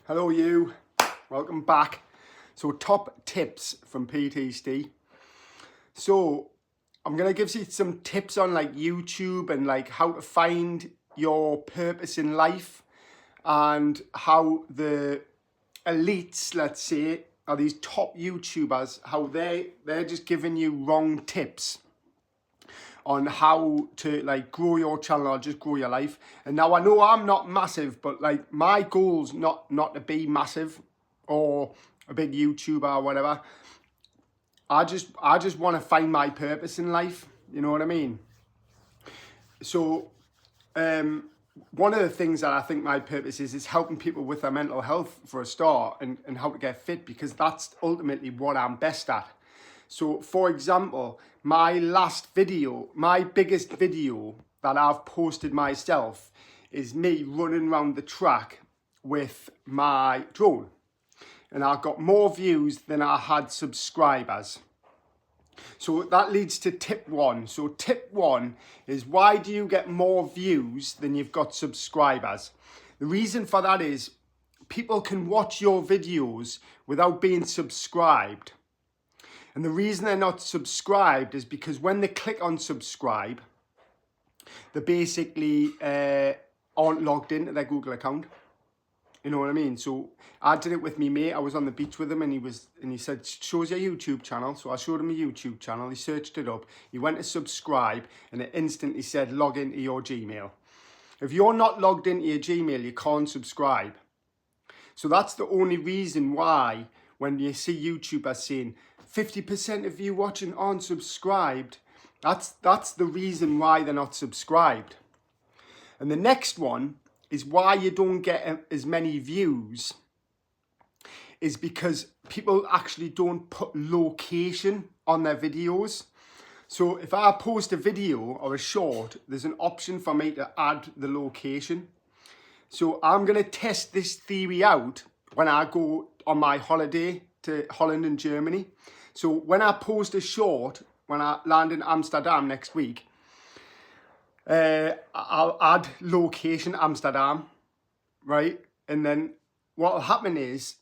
Hello you, welcome back. So top tips from P.TSUPERSTE. So I'm going to give you some tips on like YouTube and like how to find your purpose in life and how the elites, let's say, are these top YouTubers, how they're just giving you wrong tips on how to like grow your channel or just grow your life. And now I know I'm not massive, but like my goal's not to be massive or a big YouTuber or whatever. I just want to find my purpose in life. You know what I mean? So one of the things that I think my purpose is helping people with their mental health for a start and how to get fit, because that's ultimately what I'm best at. So for example, my biggest video that I've posted myself is me running around the track with my drone. And I got more views than I had subscribers. So that leads to tip one. So tip one is, why do you get more views than you've got subscribers? The reason for that is people can watch your videos without being subscribed. And the reason they're not subscribed is because when they click on subscribe, they basically aren't logged into their Google account. You know what I mean? So I did it with me mate. I was on the beach with him and he said, shows your YouTube channel. So I showed him a YouTube channel. He searched it up. He went to subscribe and it instantly said, log into your Gmail. If you're not logged into your Gmail, you can't subscribe. So that's the only reason why when you see YouTubers saying 50% of you watching aren't subscribed, that's the reason why they're not subscribed. And the next one is why you don't get as many views is because people actually don't put location on their videos. So if I post a video or a short, there's an option for me to add the location. So I'm going to test this theory out when I go on my holiday to Holland and Germany. So when I post a short, when I land in Amsterdam next week, I'll add location Amsterdam, right? And then what will happen is,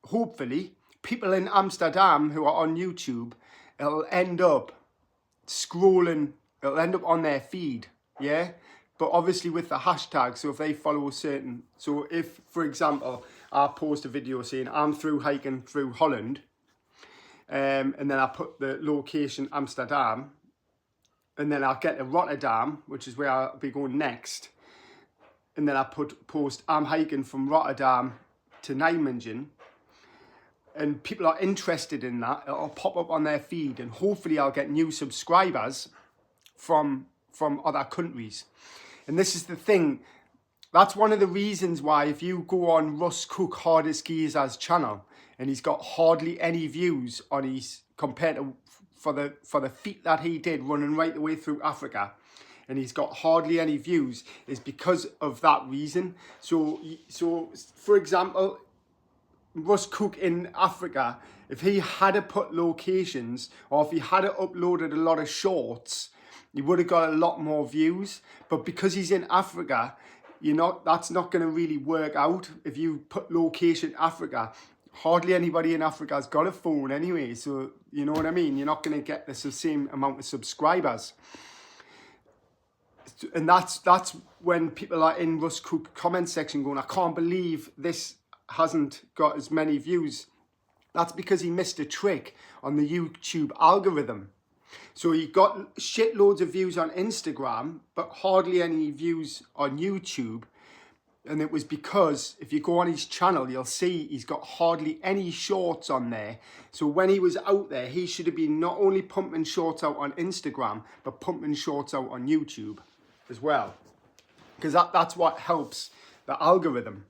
hopefully, people in Amsterdam who are on YouTube, it'll end up scrolling, it'll end up on their feed, yeah? But obviously with the hashtag, so if they follow a certain, so if, for example, I post a video saying I'm through hiking through Holland, and then I put the location Amsterdam, and then I'll get to Rotterdam, which is where I'll be going next. And then I post, I'm hiking from Rotterdam to Nijmegen. And people are interested in that. It'll pop up on their feed. And hopefully I'll get new subscribers from other countries. And this is the thing. That's one of the reasons why if you go on Russ Cook Hardest Geezer's channel, and he's got hardly any views on his, compared to for the feat that he did running right the way through Africa, and he's got hardly any views, is because of that reason. So for example, Russ Cook in Africa, if he had put locations or if he had uploaded a lot of shorts, he would have got a lot more views. But because he's in Africa, that's not going to really work out. If you put location Africa, hardly anybody in Africa has got a phone anyway. So you know what I mean? You're not going to get the same amount of subscribers. And that's when people are in Russ Cook comment section going, I can't believe this hasn't got as many views. That's because he missed a trick on the YouTube algorithm. So he got shitloads of views on Instagram, but hardly any views on YouTube. And it was because if you go on his channel, you'll see he's got hardly any shorts on there. So when he was out there, he should have been not only pumping shorts out on Instagram, but pumping shorts out on YouTube as well. Because that's what helps the algorithm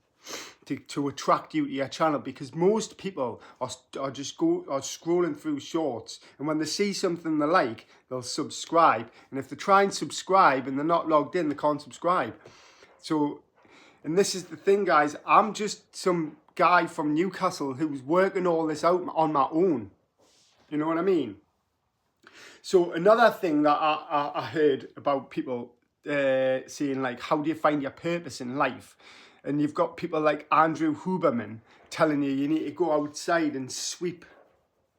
to attract you to your channel, because most people are scrolling through shorts, and when they see something they like, they'll subscribe. And if they try and subscribe and they're not logged in, they can't subscribe. So, and this is the thing, guys, I'm just some guy from Newcastle who's working all this out on my own. You know what I mean? So another thing that I heard about people saying, like, how do you find your purpose in life? And you've got people like Andrew Huberman telling you need to go outside and sweep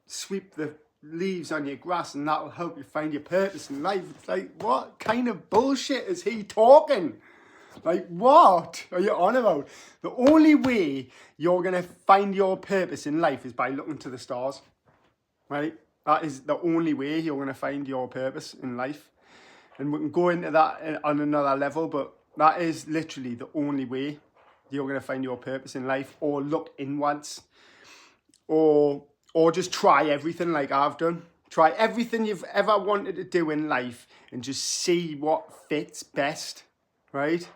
the leaves on your grass and that'll help you find your purpose in life. It's like, what kind of bullshit is he talking? Like, what are you on about? The only way you're going to find your purpose in life is by looking to the stars, right? That is the only way you're going to find your purpose in life. And we can go into that on another level, but that is literally the only way you're going to find your purpose in life, or look inwards, or just try everything like I've done. Try everything you've ever wanted to do in life and just see what fits best, right?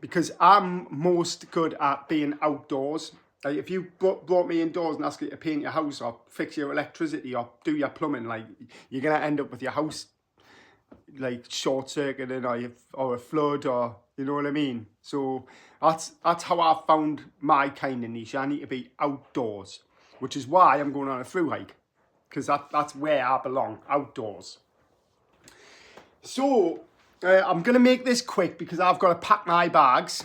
Because I'm most good at being outdoors. Like if you brought me indoors and asked you to paint your house or fix your electricity or do your plumbing, like you're going to end up with your house like short-circuited or a flood, or you know what I mean? So that's how I found my kind of niche. I need to be outdoors, which is why I'm going on a through hike, because that's where I belong, outdoors. So I'm going to make this quick because I've got to pack my bags.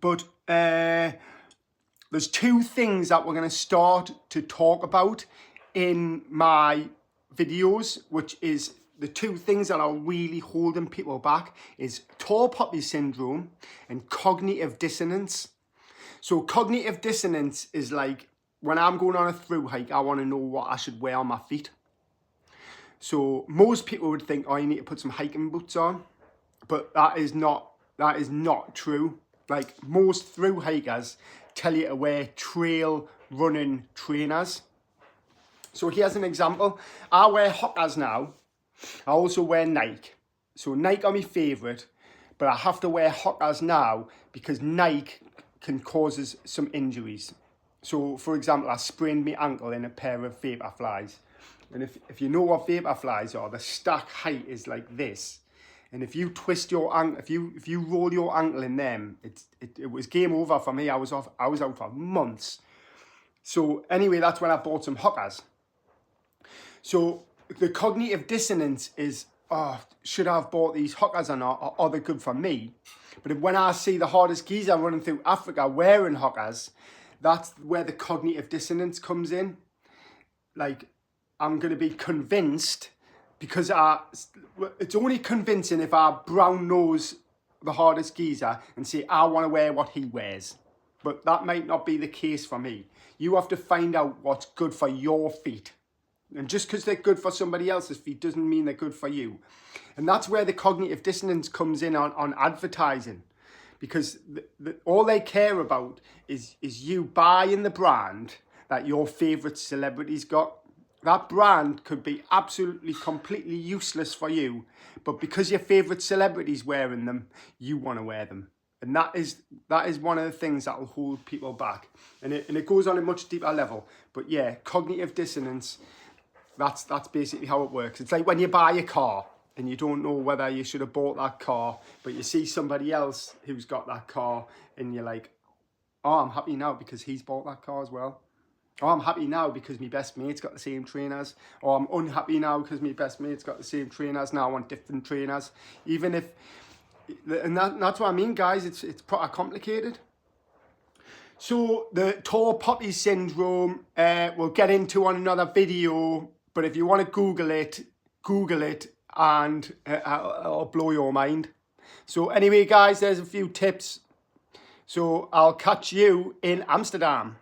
But there's two things that we're going to start to talk about in my videos, which is the two things that are really holding people back is tall poppy syndrome and cognitive dissonance. So cognitive dissonance is like when I'm going on a through hike, I want to know what I should wear on my feet. So most people would think, oh, you need to put some hiking boots on, but that is not true. Like most through hikers tell you to wear trail running trainers. So here's an example. I wear Hokas now. I also wear Nike. So Nike are my favourite, but I have to wear Hokas now because Nike can cause some injuries. So for example, I sprained my ankle in a pair of Vaporflies. And if you know what Vaporflies are, the stack height is like this. And if you twist your ankle, if you roll your ankle in them, it was game over for me. I was out for months. So anyway, that's when I bought some Hokas. So the cognitive dissonance is, oh, should I have bought these Hokas or not? Or are they good for me? But when I see the hardest geezer running through Africa wearing Hokas, that's where the cognitive dissonance comes in. Like, I'm going to be convinced because it's only convincing if I brown nose the hardest geezer and say, I want to wear what he wears. But that might not be the case for me. You have to find out what's good for your feet. And just because they're good for somebody else's feet doesn't mean they're good for you. And that's where the cognitive dissonance comes in on advertising. Because all they care about is you buying the brand that your favourite celebrity's got. That brand could be absolutely, completely useless for you. But because your favourite celebrity's wearing them, you want to wear them. And that is one of the things that will hold people back. And it goes on a much deeper level. But yeah, cognitive dissonance, that's basically how it works. It's like when you buy a car and you don't know whether you should have bought that car, but you see somebody else who's got that car and you're like, oh, I'm happy now because he's bought that car as well. Oh, I'm happy now because my best mate's got the same trainers. Or I'm unhappy now because my best mate's got the same trainers. Now I want different trainers. Even if, and that's what I mean, guys. It's pretty complicated. So the tall poppy syndrome, we'll get into on another video. But if you want to Google it, and it'll blow your mind. So anyway, guys, there's a few tips. So I'll catch you in Amsterdam.